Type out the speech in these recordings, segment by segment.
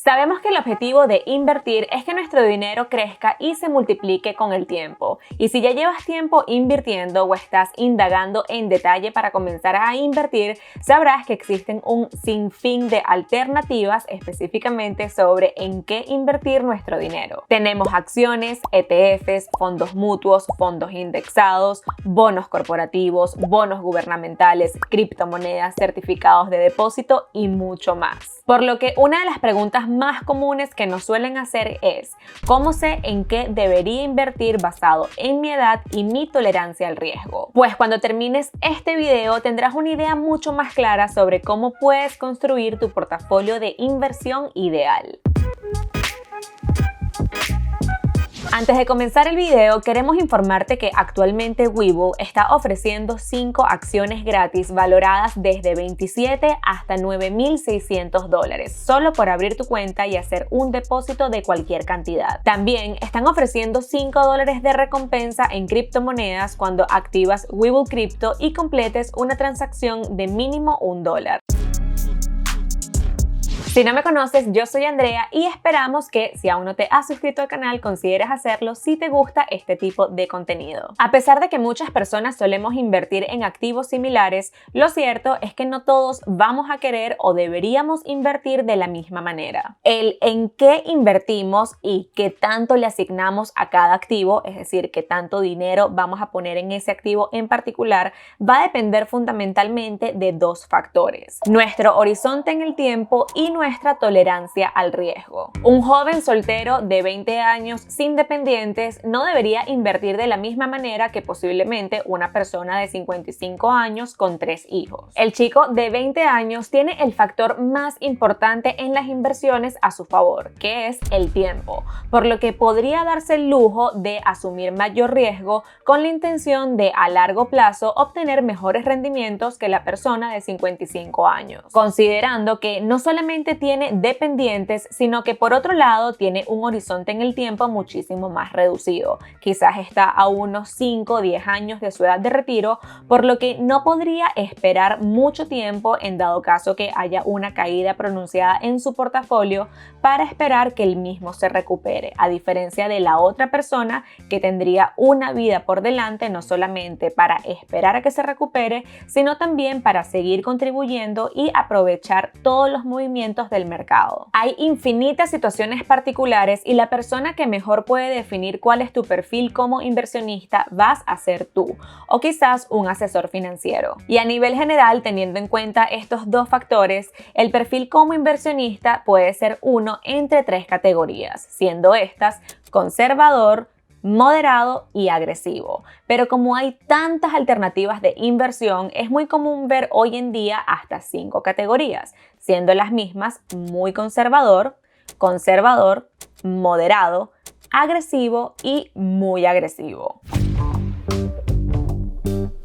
Sabemos que el objetivo de invertir es que nuestro dinero crezca y se multiplique con el tiempo. Y si ya llevas tiempo invirtiendo o estás indagando en detalle para comenzar a invertir, sabrás que existen un sinfín de alternativas específicamente sobre en qué invertir nuestro dinero. Tenemos acciones, ETFs, fondos mutuos, fondos indexados, bonos corporativos, bonos gubernamentales, criptomonedas, certificados de depósito y mucho más. Por lo que una de las preguntas más comunes que nos suelen hacer es: ¿cómo sé en qué debería invertir basado en mi edad y mi tolerancia al riesgo? Pues cuando termines este video tendrás una idea mucho más clara sobre cómo puedes construir tu portafolio de inversión ideal. Antes de comenzar el video, queremos informarte que actualmente Webull está ofreciendo 5 acciones gratis valoradas desde $27 hasta $9,600 solo por abrir tu cuenta y hacer un depósito de cualquier cantidad. También están ofreciendo $5 de recompensa en criptomonedas cuando activas Webull Crypto y completes una transacción de mínimo $1. Si no me conoces, yo soy Andrea y esperamos que, si aún no te has suscrito al canal, consideres hacerlo si te gusta este tipo de contenido. A pesar de que muchas personas solemos invertir en activos similares, lo cierto es que no todos vamos a querer o deberíamos invertir de la misma manera. El en qué invertimos y qué tanto le asignamos a cada activo, es decir, qué tanto dinero vamos a poner en ese activo en particular, va a depender fundamentalmente de 2 factores: nuestro horizonte en el tiempo y nuestra tolerancia al riesgo. Un joven soltero de 20 años sin dependientes no debería invertir de la misma manera que posiblemente una persona de 55 años con 3 hijos. El chico de 20 años tiene el factor más importante en las inversiones a su favor, que es el tiempo, por lo que podría darse el lujo de asumir mayor riesgo con la intención de a largo plazo obtener mejores rendimientos que la persona de 55 años, considerando que no solamente tiene dependientes, sino que por otro lado tiene un horizonte en el tiempo muchísimo más reducido. Quizás está a unos 5 o 10 años de su edad de retiro, por lo que no podría esperar mucho tiempo en dado caso que haya una caída pronunciada en su portafolio para esperar que el mismo se recupere, a diferencia de la otra persona que tendría una vida por delante no solamente para esperar a que se recupere, sino también para seguir contribuyendo y aprovechar todos los movimientos del mercado. Hay infinitas situaciones particulares y la persona que mejor puede definir cuál es tu perfil como inversionista vas a ser tú, o quizás un asesor financiero. Y a nivel general, teniendo en cuenta estos 2 factores, el perfil como inversionista puede ser uno entre 3 categorías, siendo estas: conservador, moderado y agresivo. Pero como hay tantas alternativas de inversión, es muy común ver hoy en día hasta 5 categorías, siendo las mismas muy conservador, moderado, agresivo y muy agresivo.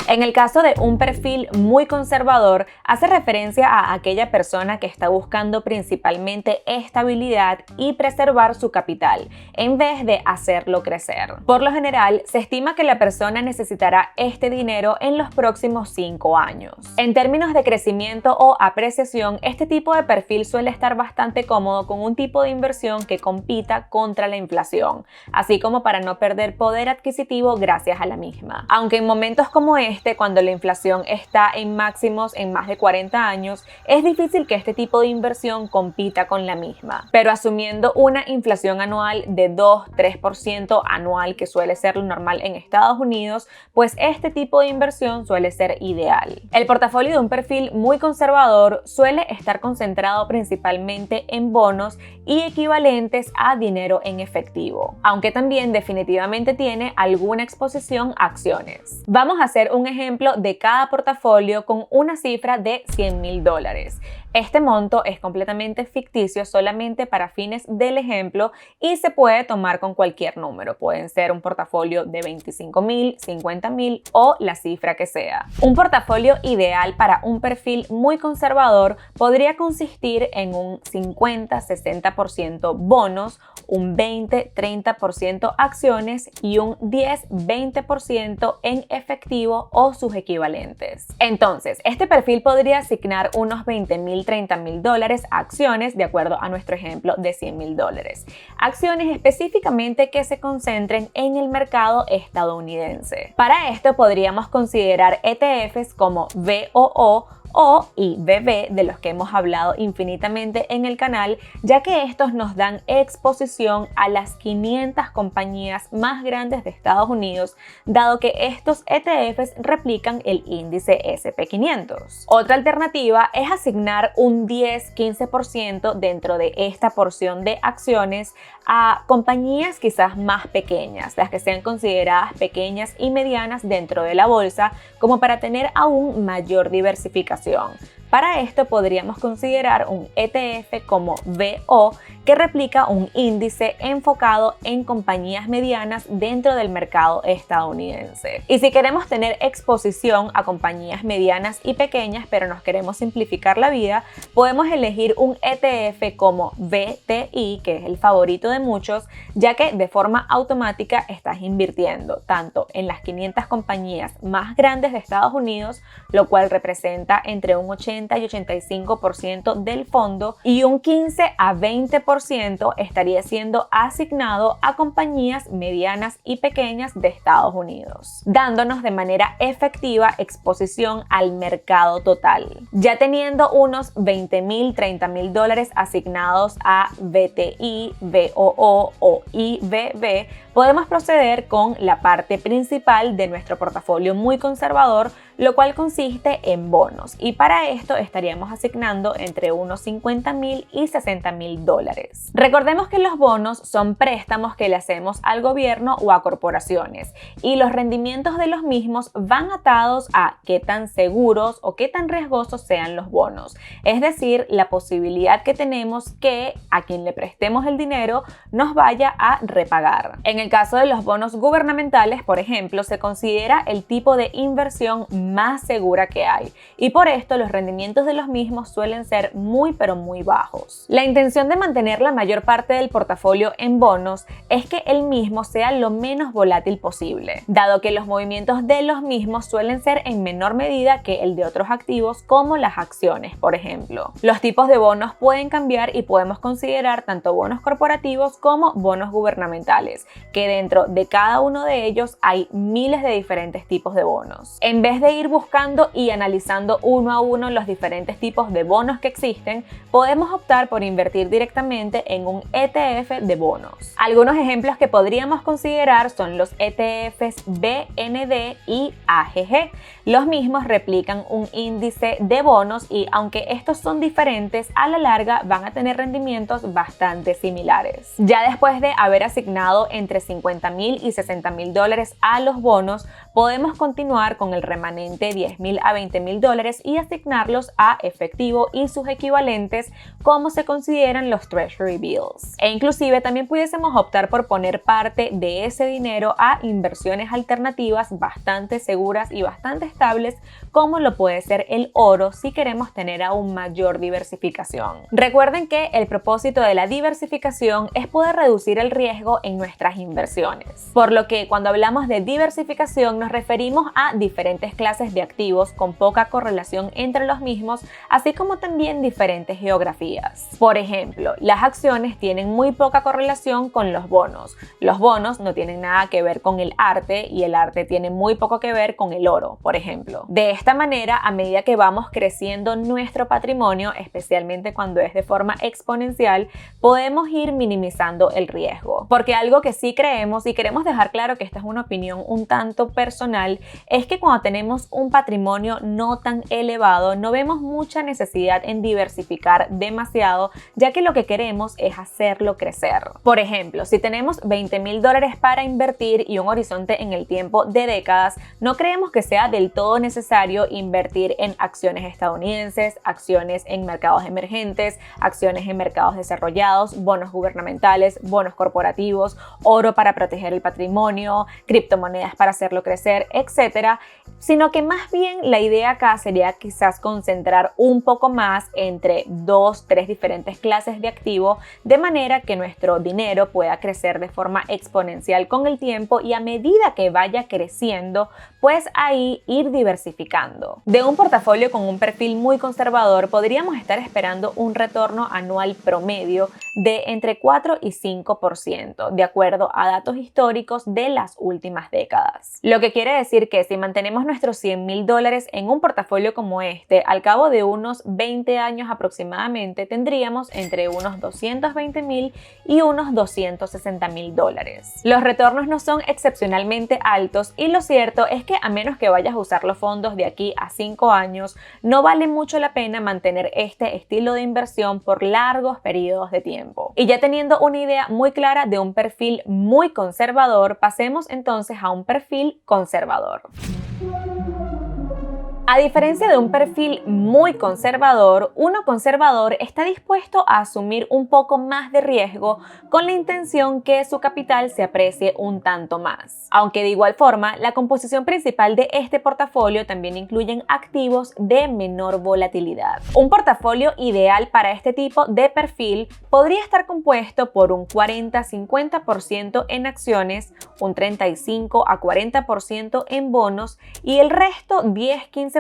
En el caso de un perfil muy conservador, hace referencia a aquella persona que está buscando principalmente estabilidad y preservar su capital, en vez de hacerlo crecer. Por lo general, se estima que la persona necesitará este dinero en los próximos 5 años. En términos de crecimiento o apreciación, este tipo de perfil suele estar bastante cómodo con un tipo de inversión que compita contra la inflación, así como para no perder poder adquisitivo gracias a la misma. Aunque en momentos como cuando la inflación está en máximos en más de 40 años, es difícil que este tipo de inversión compita con la misma. Pero asumiendo una inflación anual de 2-3% anual, que suele ser lo normal en Estados Unidos, pues este tipo de inversión suele ser ideal. El portafolio de un perfil muy conservador suele estar concentrado principalmente en bonos y equivalentes a dinero en efectivo, aunque también definitivamente tiene alguna exposición a acciones. Vamos a hacer un ejemplo de cada portafolio con una cifra de $100,000. Este monto es completamente ficticio solamente para fines del ejemplo y se puede tomar con cualquier número. Pueden ser un portafolio de 25,000, 50,000 o la cifra que sea. Un portafolio ideal para un perfil muy conservador podría consistir en un 50-60% bonos, un 20-30% acciones y un 10-20% en efectivo o sus equivalentes. Entonces, este perfil podría asignar unos $20,000 $20,000, $30,000 a acciones, de acuerdo a nuestro ejemplo de $100,000. Acciones específicamente que se concentren en el mercado estadounidense. Para esto podríamos considerar ETFs como VOO o IBB, de los que hemos hablado infinitamente en el canal, ya que estos nos dan exposición a las 500 compañías más grandes de Estados Unidos, dado que estos ETFs replican el índice SP500. Otra alternativa es asignar un 10-15% dentro de esta porción de acciones a compañías quizás más pequeñas, las que sean consideradas pequeñas y medianas dentro de la bolsa, como para tener aún mayor diversificación. Para esto podríamos considerar un ETF como VO, que replica un índice enfocado en compañías medianas dentro del mercado estadounidense. Y si queremos tener exposición a compañías medianas y pequeñas, pero nos queremos simplificar la vida, podemos elegir un ETF como VTI, que es el favorito de muchos, ya que de forma automática estás invirtiendo tanto en las 500 compañías más grandes de Estados Unidos, lo cual representa entre un 80 y 85% del fondo, y un 15 a 20% estaría siendo asignado a compañías medianas y pequeñas de Estados Unidos, dándonos de manera efectiva exposición al mercado total. Ya teniendo unos $20,000, $30,000 asignados a VTI, VOO o IBB, podemos proceder con la parte principal de nuestro portafolio muy conservador, lo cual consiste en bonos, y para esto estaríamos asignando entre unos $50,000 y $60,000. Recordemos que los bonos son préstamos que le hacemos al gobierno o a corporaciones, y los rendimientos de los mismos van atados a qué tan seguros o qué tan riesgosos sean los bonos, es decir, la posibilidad que tenemos que a quien le prestemos el dinero nos vaya a repagar. En el caso de los bonos gubernamentales, por ejemplo, se considera el tipo de inversión más segura que hay, y por esto los rendimientos de los mismos suelen ser muy pero muy bajos. La intención de mantener la mayor parte del portafolio en bonos es que el mismo sea lo menos volátil posible, dado que los movimientos de los mismos suelen ser en menor medida que el de otros activos como las acciones, por ejemplo. Los tipos de bonos pueden cambiar y podemos considerar tanto bonos corporativos como bonos gubernamentales, que dentro de cada uno de ellos hay miles de diferentes tipos de bonos. En vez de ir buscando y analizando uno a uno los diferentes tipos de bonos que existen, podemos optar por invertir directamente en un ETF de bonos. Algunos ejemplos que podríamos considerar son los ETFs BND y AGG. Los mismos replican un índice de bonos y aunque estos son diferentes, a la larga van a tener rendimientos bastante similares. Ya después de haber asignado entre $50,000 y $60,000 a los bonos, podemos continuar con el remanente $10,000 a $20,000 y asignarlos a efectivo y sus equivalentes, como se consideran los Treasury Bills. E inclusive también pudiésemos optar por poner parte de ese dinero a inversiones alternativas bastante seguras y bastante estables, como lo puede ser el oro si queremos tener aún mayor diversificación. Recuerden que el propósito de la diversificación es poder reducir el riesgo en nuestras inversiones, por lo que cuando hablamos de diversificación nos referimos a diferentes clases de activos con poca correlación entre los mismos, así como también diferentes geografías. Por ejemplo, las acciones tienen muy poca correlación con los bonos. Los bonos no tienen nada que ver con el arte y el arte tiene muy poco que ver con el oro, por ejemplo. De esta manera, a medida que vamos creciendo nuestro patrimonio, especialmente cuando es de forma exponencial, podemos ir minimizando el riesgo. Porque algo que sí creemos, y queremos dejar claro que esta es una opinión un tanto personal, es que cuando tenemos un patrimonio no tan elevado, no vemos mucha necesidad en diversificar demasiado, ya que lo que queremos es hacerlo crecer. Por ejemplo, si tenemos $20,000 para invertir y un horizonte en el tiempo de décadas, no creemos que sea del todo necesario invertir en acciones estadounidenses, acciones en mercados emergentes, acciones en mercados desarrollados, bonos gubernamentales, bonos corporativos, oro para proteger el patrimonio, criptomonedas para hacerlo crecer, etcétera, sino que más bien la idea acá sería quizás concentrar un poco más entre 2, 3 diferentes clases de activo, de manera que nuestro dinero pueda crecer de forma exponencial con el tiempo y a medida que vaya creciendo, pues ahí ir diversificando. De un portafolio con un perfil muy conservador podríamos estar esperando un retorno anual promedio de entre 4 y 5%, de acuerdo a datos históricos de las últimas décadas. Lo que quiere decir que si mantenemos nuestros $100,000 en un portafolio como este, al cabo de unos 20 años aproximadamente, tendríamos entre unos $220,000 y unos $260,000. Los retornos no son excepcionalmente altos y lo cierto es que a menos que vayas a usar los fondos de aquí a 5 años, no vale mucho la pena mantener este estilo de inversión por largos periodos de tiempo. Y ya teniendo una idea muy clara de un perfil muy conservador, pasemos entonces a un perfil conservador. A diferencia de un perfil muy conservador, uno conservador está dispuesto a asumir un poco más de riesgo con la intención que su capital se aprecie un tanto más. Aunque de igual forma, la composición principal de este portafolio también incluyen activos de menor volatilidad. Un portafolio ideal para este tipo de perfil podría estar compuesto por un 40-50% en acciones, un 35 a 40% en bonos y el resto 10-15%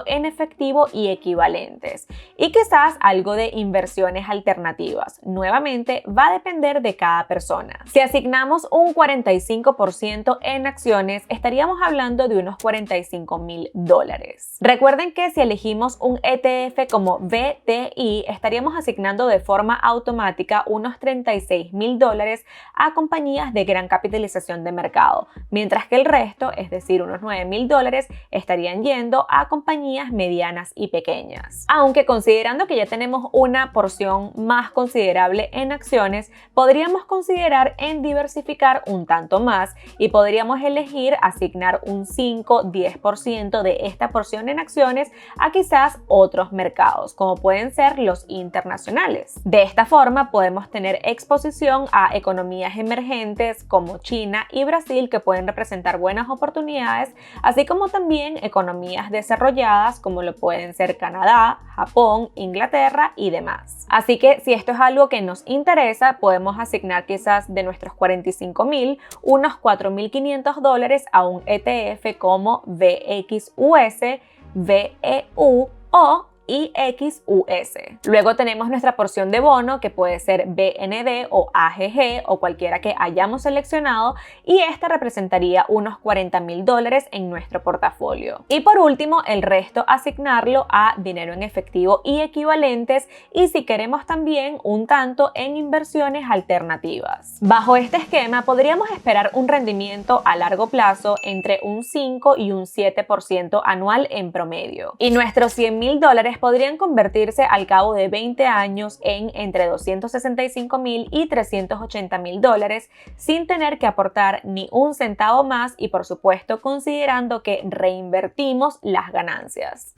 en efectivo y equivalentes, y quizás algo de inversiones alternativas. Nuevamente, va a depender de cada persona. Si asignamos un 45% en acciones, estaríamos hablando de unos $45,000. Recuerden que si elegimos un ETF como VTI, estaríamos asignando de forma automática unos $36,000 a compañías de gran capitalización de mercado, mientras que el resto, es decir, unos $9,000, estarían yendo a compañías medianas y pequeñas. Aunque considerando que ya tenemos una porción más considerable en acciones, podríamos considerar en diversificar un tanto más y podríamos elegir asignar un 5-10% de esta porción en acciones a quizás otros mercados, como pueden ser los internacionales. De esta forma podemos tener exposición a economías emergentes como China y Brasil, que pueden representar buenas oportunidades, así como también economías desarrolladas como lo pueden ser Canadá, Japón, Inglaterra y demás. Así que si esto es algo que nos interesa, podemos asignar quizás de nuestros $45,000 unos $4,500 a un ETF como VXUS, VEU o IXUS. Luego tenemos nuestra porción de bono, que puede ser BND o AGG o cualquiera que hayamos seleccionado, y esta representaría unos $40,000 en nuestro portafolio. Y por último, el resto asignarlo a dinero en efectivo y equivalentes, y si queremos también un tanto en inversiones alternativas. Bajo este esquema podríamos esperar un rendimiento a largo plazo entre un 5 y un 7% anual en promedio. Y nuestros $100,000 podrían convertirse al cabo de 20 años en entre $265,000 y $380,000 sin tener que aportar ni un centavo más y, por supuesto, considerando que reinvertimos las ganancias.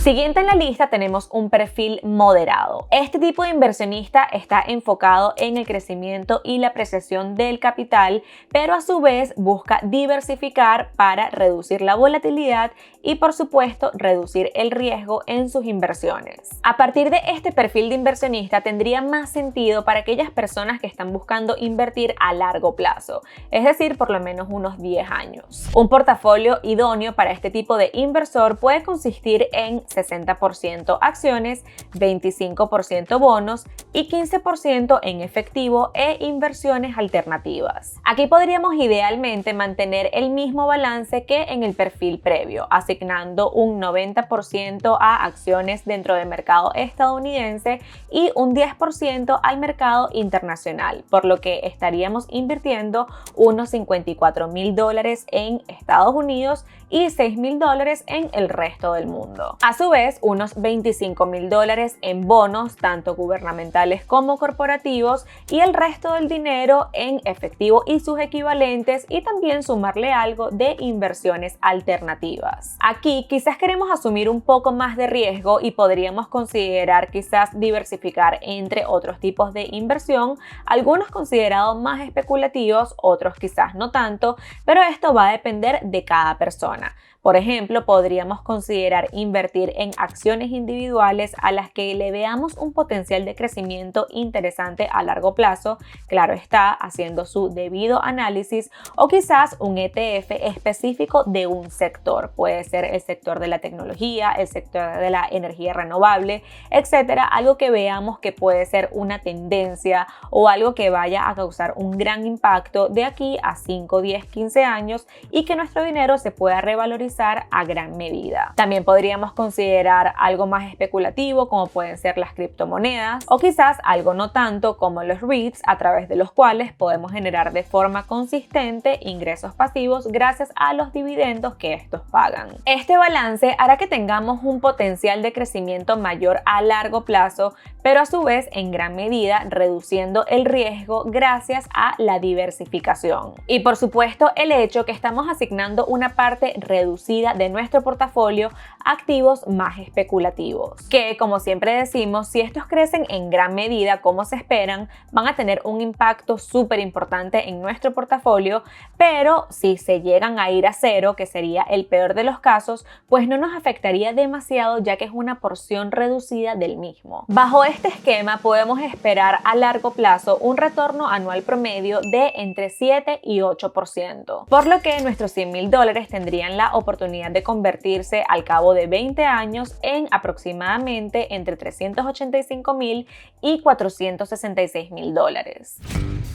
Siguiente en la lista tenemos un perfil moderado. Este tipo de inversionista está enfocado en el crecimiento y la apreciación del capital, pero a su vez busca diversificar para reducir la volatilidad y, por supuesto, reducir el riesgo en sus inversiones. A partir de este perfil de inversionista tendría más sentido para aquellas personas que están buscando invertir a largo plazo, es decir, por lo menos unos 10 años. Un portafolio idóneo para este tipo de inversor puede consistir en 60% acciones, 25% bonos y 15% en efectivo e inversiones alternativas. Aquí podríamos idealmente mantener el mismo balance que en el perfil previo, asignando un 90% a acciones dentro del mercado estadounidense y un 10% al mercado internacional, por lo que estaríamos invirtiendo unos $54,000 en Estados Unidos y $6,000 en el resto del mundo. A su vez, unos $25,000 en bonos, tanto gubernamentales tales como corporativos, y el resto del dinero en efectivo y sus equivalentes, y también sumarle algo de inversiones alternativas. Aquí quizás queremos asumir un poco más de riesgo y podríamos considerar quizás diversificar entre otros tipos de inversión, algunos considerados más especulativos, otros quizás no tanto, pero esto va a depender de cada persona. Por ejemplo, podríamos considerar invertir en acciones individuales a las que le veamos un potencial de crecimiento interesante a largo plazo, claro está, haciendo su debido análisis, o quizás un ETF específico de un sector. Puede ser el sector de la tecnología, el sector de la energía renovable, etcétera, algo que veamos que puede ser una tendencia o algo que vaya a causar un gran impacto de aquí a 5, 10, 15 años y que nuestro dinero se pueda revalorizar a gran medida. También podríamos considerar algo más especulativo, como pueden ser las criptomonedas, o quizás algo no tanto como los REITs, a través de los cuales podemos generar de forma consistente ingresos pasivos gracias a los dividendos que estos pagan. Este balance hará que tengamos un potencial de crecimiento mayor a largo plazo, pero a su vez en gran medida reduciendo el riesgo gracias a la diversificación. Y por supuesto el hecho que estamos asignando una parte reducida de nuestro portafolio a activos más especulativos, que como siempre decimos, si estos crecen en gran medida como se esperan, van a tener un impacto súper importante en nuestro portafolio, pero si se llegan a ir a cero, que sería el peor de los casos, pues no nos afectaría demasiado ya que es una porción reducida del mismo. Bajo este esquema podemos esperar a largo plazo un retorno anual promedio de entre 7 y 8%, por lo que nuestros $100,000 tendrían la oportunidad de convertirse al cabo de 20 años en aproximadamente entre $385,000 y $466,000.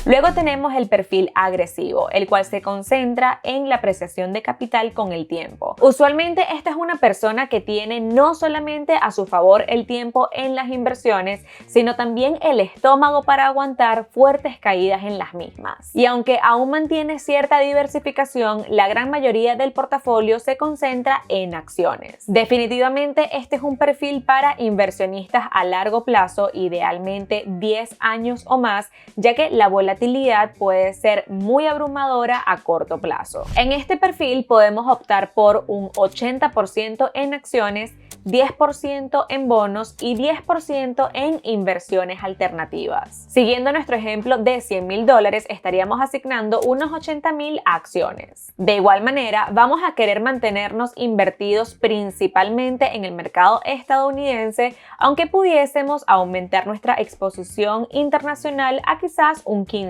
Luego tenemos el perfil agresivo, el cual se concentra en la apreciación de capital con el tiempo. Usualmente esta es una persona que tiene no solamente a su favor el tiempo en las inversiones, sino también el estómago para aguantar fuertes caídas en las mismas. Y aunque aún mantiene cierta diversificación, la gran mayoría del portafolio se concentra en acciones. Definitivamente este es un perfil para inversionistas a largo plazo, idealmente 10 años o más, ya que la volatilidad puede ser muy abrumadora a corto plazo. En este perfil podemos optar por un 80% en acciones, 10% en bonos y 10% en inversiones alternativas. Siguiendo nuestro ejemplo de $100,000, estaríamos asignando unos 80,000 a acciones. De igual manera, vamos a querer mantenernos invertidos principalmente en el mercado estadounidense, aunque pudiésemos aumentar nuestra exposición internacional a quizás un 15%.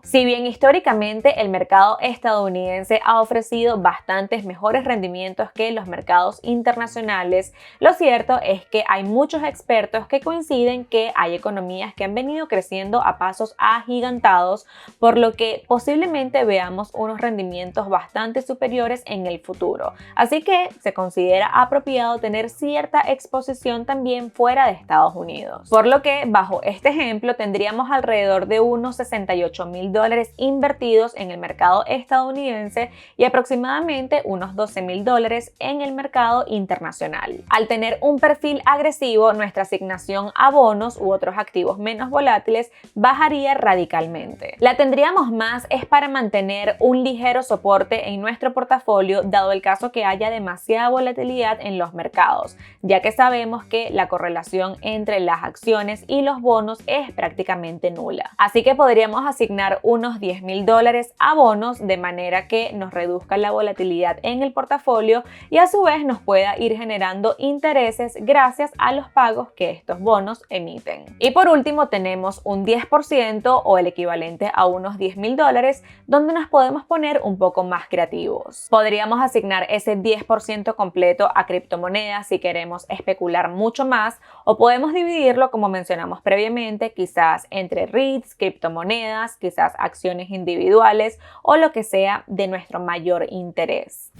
Si bien históricamente el mercado estadounidense ha ofrecido bastantes mejores rendimientos que los mercados internacionales, lo cierto es que hay muchos expertos que coinciden que hay economías que han venido creciendo a pasos agigantados, por lo que posiblemente veamos unos rendimientos bastante superiores en el futuro. Así que se considera apropiado tener cierta exposición también fuera de Estados Unidos. Por lo que, bajo este ejemplo, tendríamos alrededor de unos $68,000 invertidos en el mercado estadounidense y aproximadamente unos $12,000 en el mercado internacional. Al tener un perfil agresivo, nuestra asignación a bonos u otros activos menos volátiles bajaría radicalmente. La tendríamos más es para mantener un ligero soporte en nuestro portafolio, dado el caso que haya demasiada volatilidad en los mercados, ya que sabemos que la correlación entre las acciones y los bonos es prácticamente nula. Así que podríamos asignar unos $10,000 a bonos de manera que nos reduzca la volatilidad en el portafolio y a su vez nos pueda ir generando intereses gracias a los pagos que estos bonos emiten. Y por último tenemos un 10% o el equivalente a unos $10,000, donde nos podemos poner un poco más creativos. Podríamos asignar ese 10% completo a criptomonedas si queremos especular mucho más, o podemos dividirlo, como mencionamos previamente, quizás entre REITs, criptomonedas, quizás acciones individuales o lo que sea de nuestro mayor interés.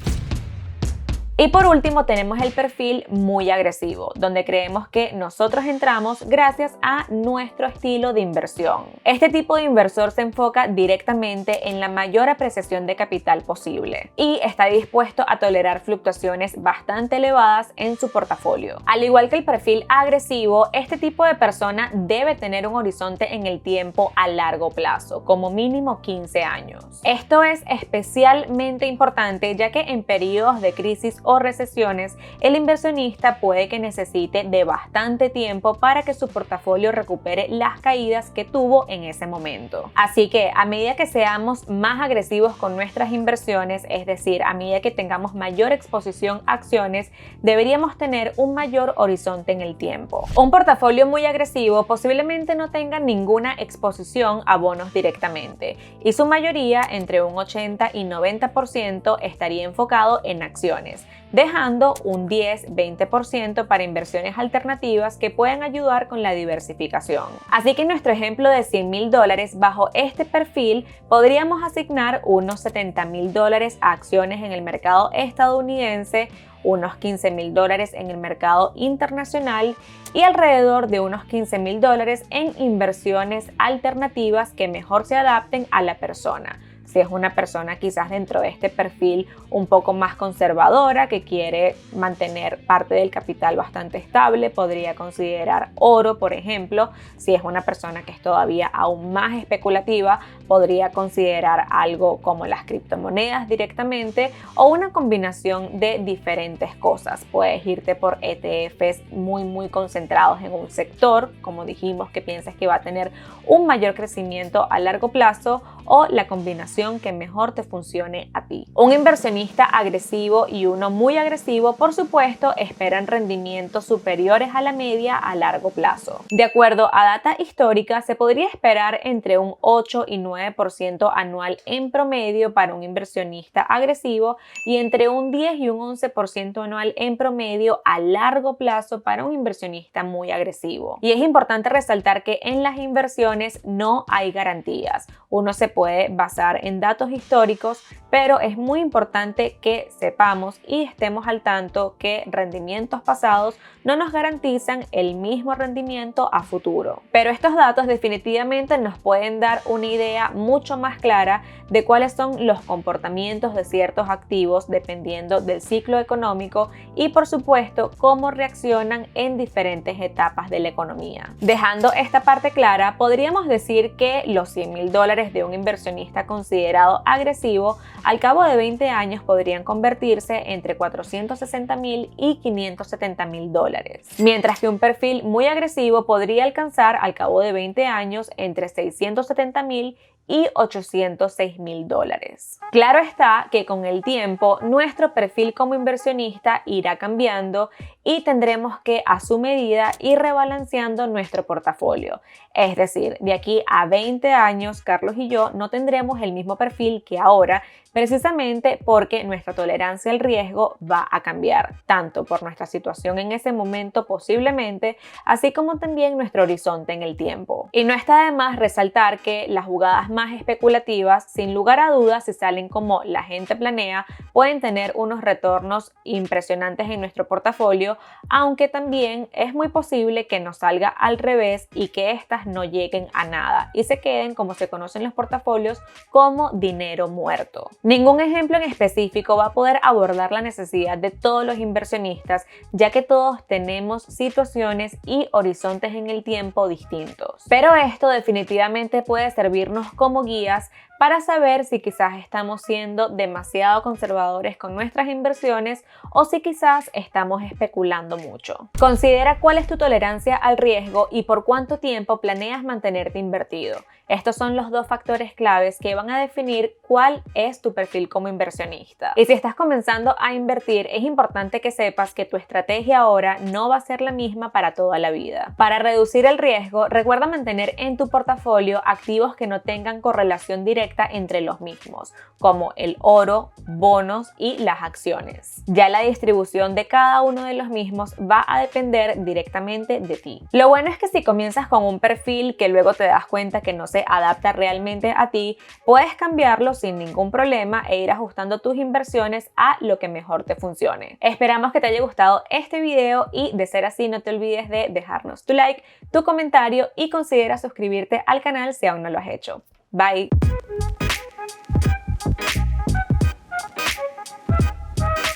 Y por último tenemos el perfil muy agresivo, donde creemos que nosotros entramos gracias a nuestro estilo de inversión. Este tipo de inversor se enfoca directamente en la mayor apreciación de capital posible y está dispuesto a tolerar fluctuaciones bastante elevadas en su portafolio. Al igual que el perfil agresivo, este tipo de persona debe tener un horizonte en el tiempo a largo plazo, como mínimo 15 años. Esto es especialmente importante ya que en periodos de crisis o recesiones, el inversionista puede que necesite de bastante tiempo para que su portafolio recupere las caídas que tuvo en ese momento. Así que a medida que seamos más agresivos con nuestras inversiones, es decir, a medida que tengamos mayor exposición a acciones, deberíamos tener un mayor horizonte en el tiempo. Un portafolio muy agresivo posiblemente no tenga ninguna exposición a bonos directamente y su mayoría, entre un 80 y 90%, estaría enfocado en acciones, dejando un 10-20% para inversiones alternativas que pueden ayudar con la diversificación. Así que en nuestro ejemplo de $100,000, bajo este perfil podríamos asignar unos $70,000 a acciones en el mercado estadounidense, unos $15,000 en el mercado internacional y alrededor de unos $15,000 en inversiones alternativas que mejor se adapten a la persona. Si es una persona quizás dentro de este perfil un poco más conservadora que quiere mantener parte del capital bastante estable, podría considerar oro, por ejemplo. Si es una persona que es todavía aún más especulativa, podría considerar algo como las criptomonedas directamente o una combinación de diferentes cosas. Puedes irte por ETFs muy concentrados en un sector, como dijimos, que piensas que va a tener un mayor crecimiento a largo plazo, o la combinación que mejor te funcione a ti. Un inversionista agresivo y uno muy agresivo, por supuesto, esperan rendimientos superiores a la media a largo plazo. De acuerdo a data histórica, se podría esperar entre un 8 y 9% anual en promedio para un inversionista agresivo y entre un 10 y un 11% anual en promedio a largo plazo para un inversionista muy agresivo. Y es importante resaltar que en las inversiones no hay garantías. Uno se puede basar en datos históricos, pero es muy importante que sepamos y estemos al tanto que rendimientos pasados no nos garantizan el mismo rendimiento a futuro. Pero estos datos definitivamente nos pueden dar una idea mucho más clara de cuáles son los comportamientos de ciertos activos dependiendo del ciclo económico y, por supuesto, cómo reaccionan en diferentes etapas de la economía. Dejando esta parte clara, podríamos decir que los $100,000 de un inversionista considerado agresivo al cabo de 20 años podrían convertirse entre $460,000 y $570,000, mientras que un perfil muy agresivo podría alcanzar al cabo de 20 años entre $670,000 y $806,000. Claro está que con el tiempo nuestro perfil como inversionista irá cambiando y tendremos que a su medida ir rebalanceando nuestro portafolio. Es decir, de aquí a 20 años, Carlos y yo no tendremos el mismo perfil que ahora, precisamente porque nuestra tolerancia al riesgo va a cambiar, tanto por nuestra situación en ese momento posiblemente, así como también nuestro horizonte en el tiempo. Y no está de más resaltar que las jugadas más especulativas, sin lugar a dudas, si salen como la gente planea, pueden tener unos retornos impresionantes en nuestro portafolio, aunque también es muy posible que nos salga al revés y que estas no lleguen a nada y se queden, como se conocen los portafolios, como dinero muerto. Ningún ejemplo en específico va a poder abordar la necesidad de todos los inversionistas, ya que todos tenemos situaciones y horizontes en el tiempo distintos. Pero esto definitivamente puede servirnos como guías para saber si quizás estamos siendo demasiado conservadores con nuestras inversiones o si quizás estamos especulando mucho. Considera cuál es tu tolerancia al riesgo y por cuánto tiempo planeas mantenerte invertido. Estos son los dos factores claves que van a definir cuál es tu perfil como inversionista. Y si estás comenzando a invertir, es importante que sepas que tu estrategia ahora no va a ser la misma para toda la vida. Para reducir el riesgo, recuerda mantener en tu portafolio activos que no tengan correlación directa directa entre los mismos, como el oro, bonos y las acciones. Ya la distribución de cada uno de los mismos va a depender directamente de ti. Lo bueno es que si comienzas con un perfil que luego te das cuenta que no se adapta realmente a ti, puedes cambiarlo sin ningún problema e ir ajustando tus inversiones a lo que mejor te funcione. Esperamos que te haya gustado este video y de ser así no te olvides de dejarnos tu like, tu comentario y considera suscribirte al canal si aún no lo has hecho. Bye.